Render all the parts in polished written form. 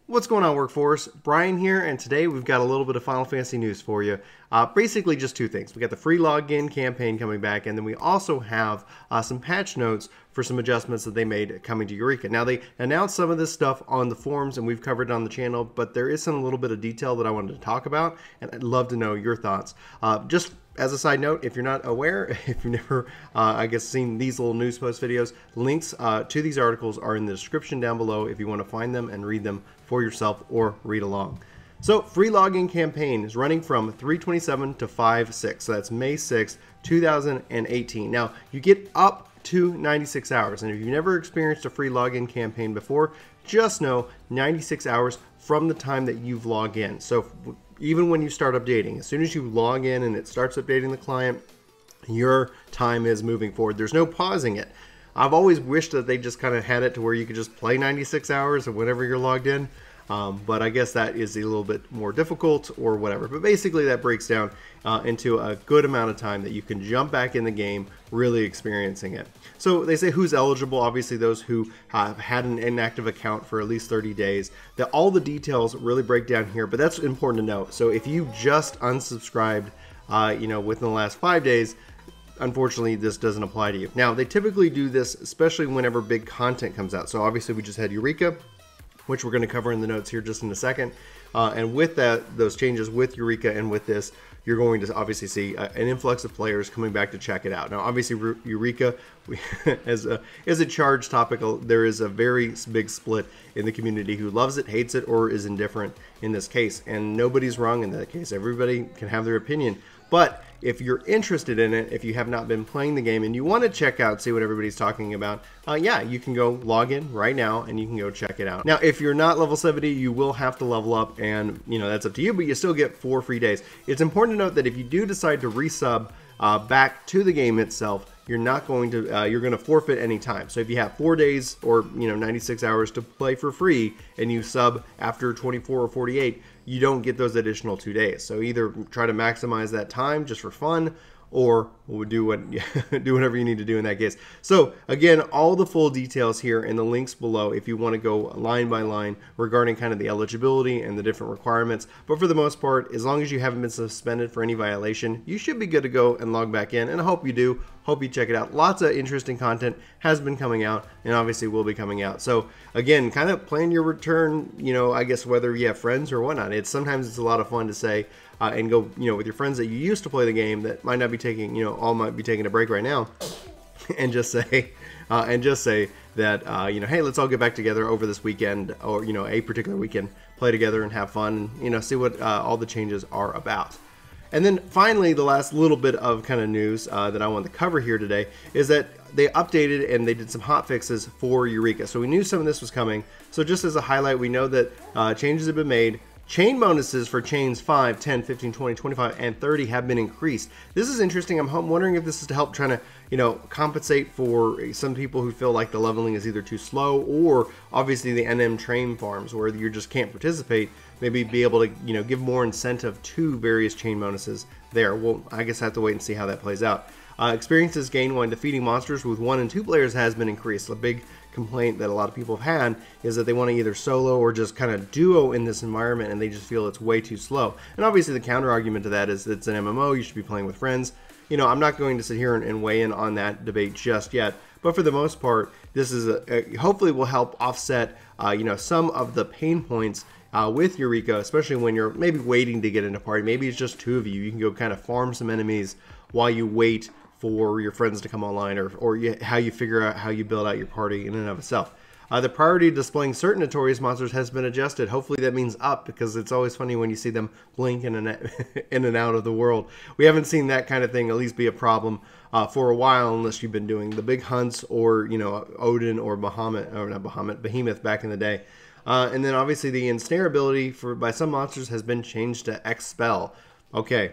What's going on, workforce? Brian here, and today we've got a little bit of Final Fantasy news for you. Basically just two things. We got the free login campaign coming back, and then we also have some patch notes for some adjustments that they made coming to Eureka. Now, they announced some of this stuff on the forums, and we've covered it on the channel, but there is some little bit of detail that I wanted to talk about, and I'd love to know your thoughts. Just as a side note, if you're not aware, if you've never, I guess, seen these little news post videos, links to these articles are in the description down below if you want to find them and read them for yourself or read along. So, free login campaign is running from 3/27 to 5/6, so that's May 6th, 2018. Now, you get up to 96 hours, and if you've never experienced a free login campaign before, just know 96 hours from the time that you've logged in. So, even when you start updating, as soon as you log in and it starts updating the client, your time is moving forward. There's no pausing it. I've always wished that they just kind of had it to where you could just play 96 hours whenever you're logged in, but I guess that is a little bit more difficult or whatever. But basically that breaks down into a good amount of time that you can jump back in the game, really experiencing it. So they say who's eligible. Obviously those who have had an inactive account for at least 30 days. All the details really break down here, but that's important to note. So if you just unsubscribed within the last 5 days, unfortunately this doesn't apply to you. Now, they typically do this especially whenever big content comes out. So obviously we just had Eureka, which we're going to cover in the notes here just in a second. And with that, those changes with Eureka and with this, you're going to obviously see an influx of players coming back to check it out. Now, obviously, Eureka as a charged topic, there is a very big split in the community who loves it, hates it, or is indifferent in this case. And nobody's wrong in that case. Everybody can have their opinion. But if you're interested in it, if you have not been playing the game and you want to check out, see what everybody's talking about, yeah, you can go log in right now and you can go check it out. Now, if you're not level 70, you will have to level up, and that's up to you, but you still get 4 free days. It's important to note that if you do decide to resub back to the game itself, you're not going to you're going to forfeit any time. So if you have 4 days or 96 hours to play for free and you sub after 24 or 48, you don't get those additional 2 days. So either try to maximize that time just for fun, or we'll do whatever you need to do in that case. So again, all the full details here in the links below if you want to go line by line regarding kind of the eligibility and the different requirements. But for the most part, as long as you haven't been suspended for any violation, you should be good to go and log back in, and I hope you do. Hope you check it out. Lots of interesting content has been coming out, and obviously will be coming out. So again, kind of plan your return, I guess whether you have friends or whatnot. Sometimes it's a lot of fun to say and go, with your friends that you used to play the game that might not be taking, all might be taking a break right now, and just say that hey, let's all get back together over this weekend, or a particular weekend, play together and have fun, and see what all the changes are about. And then finally, the last little bit of kind of news that I want to cover here today is that they updated and they did some hot fixes for Eureka. So we knew some of this was coming. So just as a highlight, we know that changes have been made. Chain bonuses for chains 5, 10, 15, 20, 25, and 30 have been increased. This is interesting. I'm wondering if this is to help trying to, compensate for some people who feel like the leveling is either too slow, or obviously the NM train farms where you just can't participate. Maybe be able to, give more incentive to various chain bonuses there. Well, I guess I have to wait and see how that plays out. Experiences gained when defeating monsters with 1 and 2 players has been increased. A big complaint that a lot of people have had is that they want to either solo or just kind of duo in this environment, and they just feel it's way too slow. And obviously the counter argument to that is it's an MMO, you should be playing with friends. I'm not going to sit here and weigh in on that debate just yet, but for the most part, this is hopefully will help offset some of the pain points with Eureka, especially when you're maybe waiting to get into a party. Maybe it's just 2 of you. You can go kind of farm some enemies while you wait for your friends to come online, or how you figure out how you build out your party in and of itself. The priority of displaying certain notorious monsters has been adjusted. Hopefully that means up, because it's always funny when you see them blink in and out of the world. We haven't seen that kind of thing at least be a problem for a while, unless you've been doing the big hunts, or Odin or Behemoth back in the day. And then obviously the ensnare ability by some monsters has been changed to expel. Okay,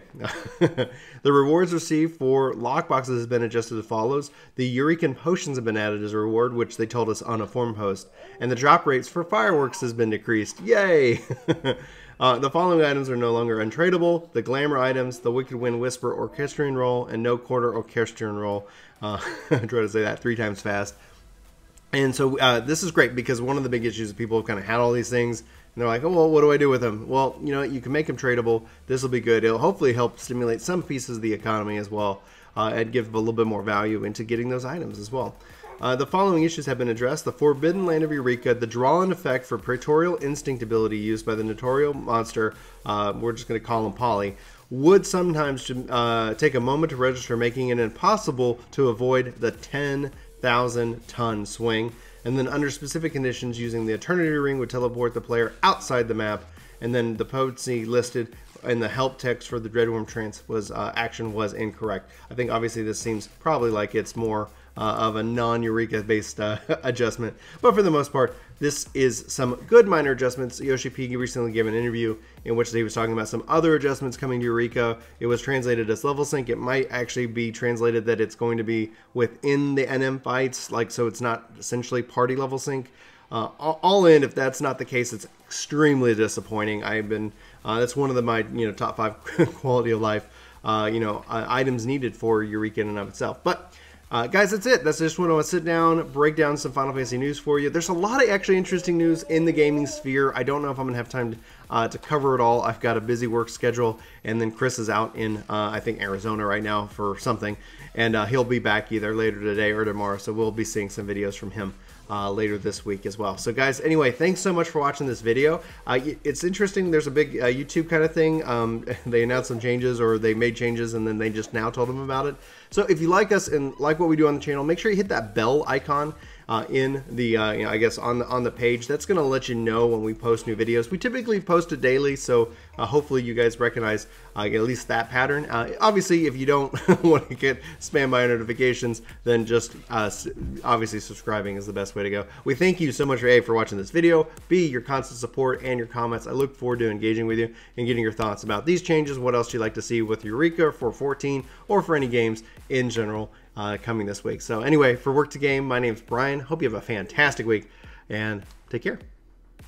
the rewards received for lockboxes has been adjusted as follows. The Eurekan potions have been added as a reward, which they told us on a forum post. And the drop rates for fireworks has been decreased. Yay! The following items are no longer untradeable. The glamour items, the Wicked Wind Whisper Orchestrion roll, and no quarter Orchestrion roll. I try to say that 3 times fast. And so this is great, because one of the big issues is people have kind of had all these things, they're like, oh, well, what do I do with them? Well, you know, you can make them tradable. This will be good. It'll hopefully help stimulate some pieces of the economy as well, and give a little bit more value into getting those items as well. The following issues have been addressed. The Forbidden Land of Eureka, the draw-in effect for Praetorial Instinct ability used by the notorial monster, we're just going to call him Polly, would sometimes take a moment to register, making it impossible to avoid the 10,000-ton swing. And then under specific conditions, using the Eternity Ring would teleport the player outside the map. And then the potency listed in the help text for the Dreadworm Trance was action was incorrect. I think obviously this seems probably like it's more of a non-Eureka based adjustment, but for the most part this is some good minor adjustments. Yoshi P recently gave an interview in which he was talking about some other adjustments coming to Eureka. It was translated as level sync. It might actually be translated that it's going to be within the NM fights, like, so it's not essentially party level sync. All in, if that's not the case, it's extremely disappointing. I've been that's one of my top 5 quality of life items needed for Eureka in and of itself. But guys, that's it. That's just what I want to sit down, break down some Final Fantasy news for you. There's a lot of actually interesting news in the gaming sphere. I don't know if I'm going to have time to cover it all. I've got a busy work schedule, and then Chris is out in, I think, Arizona right now for something, and he'll be back either later today or tomorrow, so we'll be seeing some videos from him later this week as well. So guys, anyway, thanks so much for watching this video. It's interesting. There's a big YouTube kind of thing. They announced some changes, or they made changes and then they just now told them about it. So if you like us and like what we do on the channel, make sure you hit that bell icon in the I guess on the page. That's going to let you know when we post new videos. We typically post it daily, so hopefully you guys recognize at least that pattern. Obviously, if you don't want to get spammed by notifications, then just obviously subscribing is the best way to go. We thank you so much for A, for watching this video, B, your constant support and your comments. I look forward to engaging with you and getting your thoughts about these changes. What else you'd like to see with Eureka for 14 or for any games in general coming this week. So anyway, for Work to Game, my name's Brian. Hope you have a fantastic week, and take care.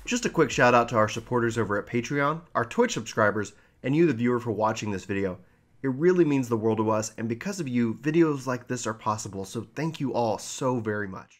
Just a quick shout out to our supporters over at Patreon, our Twitch subscribers, and you, the viewer, for watching this video. It really means the world to us, and because of you, videos like this are possible, so thank you all so very much.